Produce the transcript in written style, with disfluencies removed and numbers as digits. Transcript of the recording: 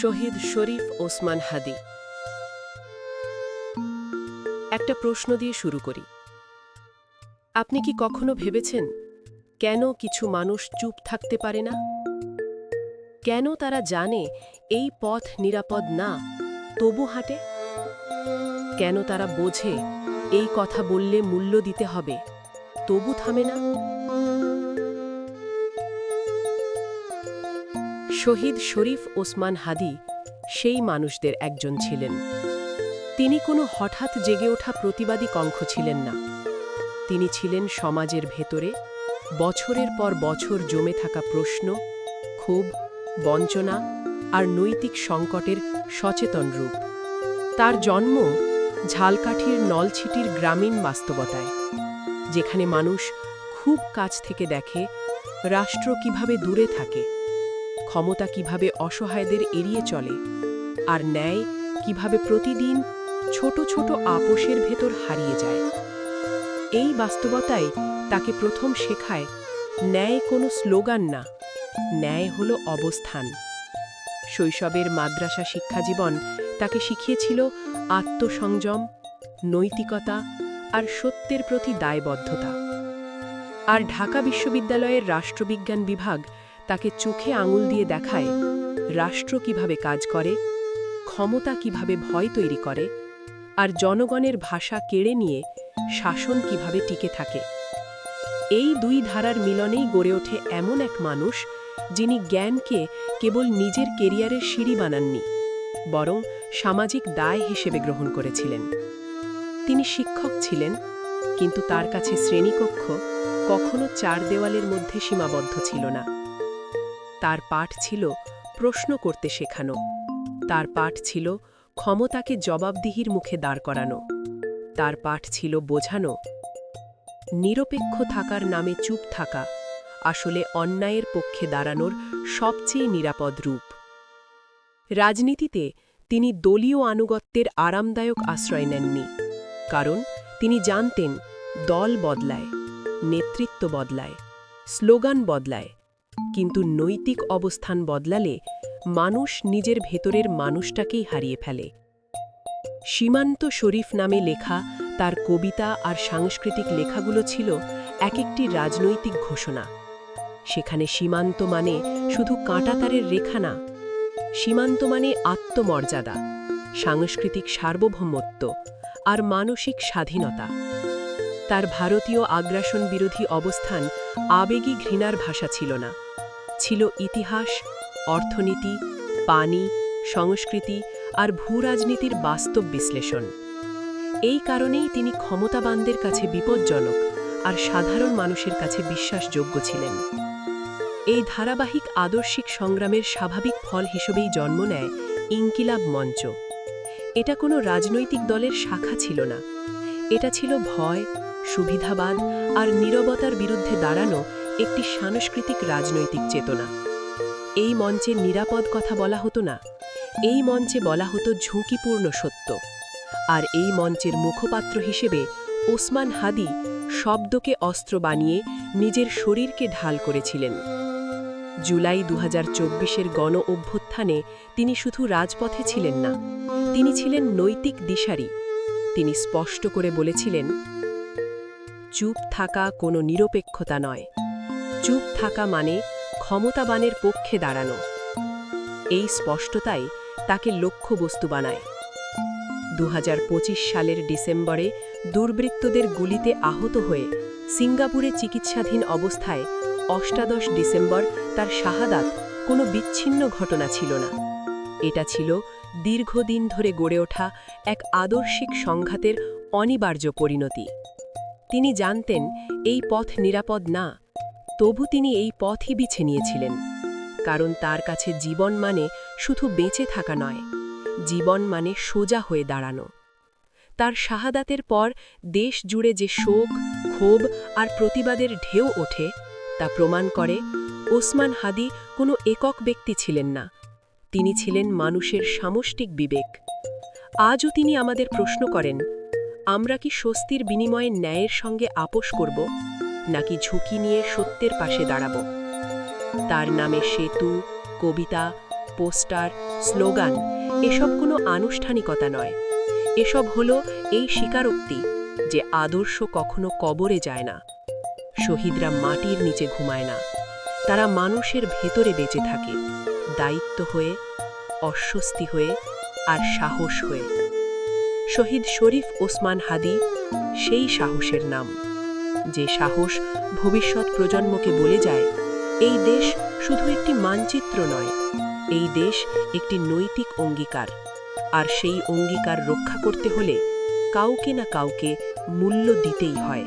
শহীদ শরীফ ওসমান হাদি। একটা প্রশ্ন দিয়ে শুরু করি। আপনি কি কখনো ভেবেছেন কেন কিছু মানুষ চুপ থাকতে পারে না? কেন তারা জানে এই পথ নিরাপদ না, তবু হাঁটে? কেন তারা বোঝে এই কথা বললে মূল্য দিতে হবে, তবু থামে না? শহীদ শরীফ ওসমান হাদি সেই মানুষদের একজন ছিলেন। তিনি কোনো হঠাৎ জেগে ওঠা প্রতিবাদী কণ্ঠ ছিলেন না। তিনি ছিলেন সমাজের ভেতরে বছরের পর বছর জমে থাকা প্রশ্ন, ক্ষোভ, বঞ্চনা আর নৈতিক সংকটের সচেতন রূপ। তার জন্ম ঝালকাঠির নলছিটির গ্রামীণ বাস্তবতায়, যেখানে মানুষ খুব কাছ থেকে দেখে রাষ্ট্র কিভাবে দূরে থাকে, ক্ষমতা কিভাবে অসহায়দের এড়িয়ে চলে, আর ন্যায় কিভাবে প্রতিদিন ছোট ছোট আপোষের ভেতর হারিয়ে যায়। এই বাস্তবতায় তাকে প্রথম শেখায় ন্যায় কোনো স্লোগান না, ন্যায় হলো অবস্থান। শৈশবের মাদ্রাসা শিক্ষাজীবন তাকে শিখিয়েছিল আত্মসংযম, নৈতিকতা আর সত্যের প্রতি দায়বদ্ধতা। আর ঢাকা বিশ্ববিদ্যালয়ের রাষ্ট্রবিজ্ঞান বিভাগ তাকে চোখে আঙুল দিয়ে দেখায় রাষ্ট্র কিভাবে কাজ করে, ক্ষমতা কিভাবে ভয় তৈরি করে, আর জনগণের ভাষা কেড়ে নিয়ে শাসন কিভাবে টিকে থাকে। এই দুই ধারার মিলনেই গড়ে ওঠে এমন এক মানুষ যিনি জ্ঞানকে কেবল নিজের কেরিয়ারের সিঁড়ি বানাননি, বরং সামাজিক দায় হিসেবে গ্রহণ করেছিলেন। তিনি শিক্ষক ছিলেন, কিন্তু তার কাছে শ্রেণীকক্ষ কখনো চার দেওয়ালের মধ্যে সীমাবদ্ধ ছিল না। তার পাঠ ছিল প্রশ্ন করতে শেখানো, তার পাঠ ছিল ক্ষমতাকে জবাবদিহির মুখে দাঁড় করানো, তার পাঠ ছিল বোঝানো নিরপেক্ষ থাকার নামে চুপ থাকা আসলে অন্যায়ের পক্ষে দাঁড়ানোর সবচেয়ে নিরাপদ রূপ। রাজনীতিতে তিনি দলীয় আনুগত্যের আরামদায়ক আশ্রয় নেননি, কারণ তিনি জানতেন দল বদলায়, নেতৃত্ব বদলায়, স্লোগান বদলায়, কিন্তু নৈতিক অবস্থান বদলালে মানুষ নিজের ভেতরের মানুষটাকেই হারিয়ে ফেলে। সীমান্ত শরীফ নামে লেখা তার কবিতা আর সাংস্কৃতিক লেখাগুলো ছিল এক একটি রাজনৈতিক ঘোষণা। সেখানে সীমান্ত মানে শুধু কাঁটাতারের রেখা না, সীমান্ত মানে আত্মমর্যাদা, সাংস্কৃতিক সার্বভৌমত্ব আর মানসিক স্বাধীনতা। তার ভারতীয় আগ্রাসন বিরোধী অবস্থান আবেগী ঘৃণার ভাষা ছিল না, ছিল ইতিহাস, অর্থনীতি, পানি, সংস্কৃতি আর ভূরাজনীতির বাস্তব বিশ্লেষণ। এই কারণেই তিনি ক্ষমতাবানদের কাছে বিপজ্জনক আর সাধারণ মানুষের কাছে বিশ্বাসযোগ্য ছিলেন। এই ধারাবাহিক আদর্শিক সংগ্রামের স্বাভাবিক ফল হিসেবেই জন্ম নেয় ইনকিলাব মঞ্চ। এটা কোনো রাজনৈতিক দলের শাখা ছিল না, এটা ছিল ভয়, সুবিধাবাদ আর নীরবতার বিরুদ্ধে দাঁড়ানো একটি সাংস্কৃতিক রাজনৈতিক চেতনা। এই মঞ্চে নিরাপদ কথা বলা হতো না, এই মঞ্চে বলা হতো ঝুঁকিপূর্ণ সত্য। আর এই মঞ্চের মুখপাত্র হিসেবে ওসমান হাদি শব্দকে অস্ত্র বানিয়ে নিজের শরীরকে ঢাল করেছিলেন। জুলাই ২০২৪-এর গণ অভ্যুত্থানে তিনি শুধু রাজপথে ছিলেন না, তিনি ছিলেন নৈতিক দিশারি। তিনি স্পষ্ট করে বলেছিলেন, চুপ থাকা কোনো নিরপেক্ষতা নয়, চুপ থাকা মানে ক্ষমতাবানের পক্ষে দাঁড়ানো। এই স্পষ্টতাই তাকে লক্ষ্যবস্তু বানায়। ২০২৫ সালের ডিসেম্বরে দুর্বৃত্তদের গুলিতে আহত হয়ে সিঙ্গাপুরে চিকিৎসাধীন অবস্থায় ৮ ডিসেম্বর তার শাহাদাত কোনো বিচ্ছিন্ন ঘটনা ছিল না। এটা ছিল দীর্ঘদিন ধরে গড়ে ওঠা এক আদর্শিক সংঘাতের অনিবার্য পরিণতি। তিনি জানতেন এই পথ নিরাপদ না, তবু তিনি এই পথই বেছে নিয়েছিলেন, কারণ তার কাছে জীবন মানে শুধু বেঁচে থাকা নয়, জীবন মানে সোজা হয়ে দাঁড়ানো। তার শাহাদাতের পর দেশ জুড়ে যে শোক, ক্ষোভ আর প্রতিবাদের ঢেউ ওঠে, তা প্রমাণ করে ওসমান হাদি কোনো একক ব্যক্তি ছিলেন না, তিনি ছিলেন মানুষের সামষ্টিক বিবেক। আজও তিনি আমাদের প্রশ্ন করেন, আমরা কি স্বস্তির বিনিময়ে ন্যায়ের সঙ্গে আপোষ করব, নাকি ঝুঁকি নিয়ে সত্যের পাশে দাঁড়াব? তার নামে সেতু, কবিতা, পোস্টার স্লোগান এসব কোনো আনুষ্ঠানিকতা নয়। এসব হলো এই স্বীকারোক্তি যে আদর্শ কখনো কবরে যায় না। শহীদরা মাটির নিচে ঘুমায় না, তারা মানুষের ভেতরে বেঁচে থাকে, দায়িত্ব হয়ে, অস্বস্তি হয়ে আর সাহস হয়ে। শহীদ শরীফ ওসমান হাদি সেই সাহসের নাম, যে সাহস ভবিষ্যৎ প্রজন্মকে বলে যায় এই দেশ শুধু একটি মানচিত্র নয়, এই দেশ একটি নৈতিক অঙ্গীকার, আর সেই অঙ্গীকার রক্ষা করতে হলে কাউকে না কাউকে মূল্য দিতেই হয়।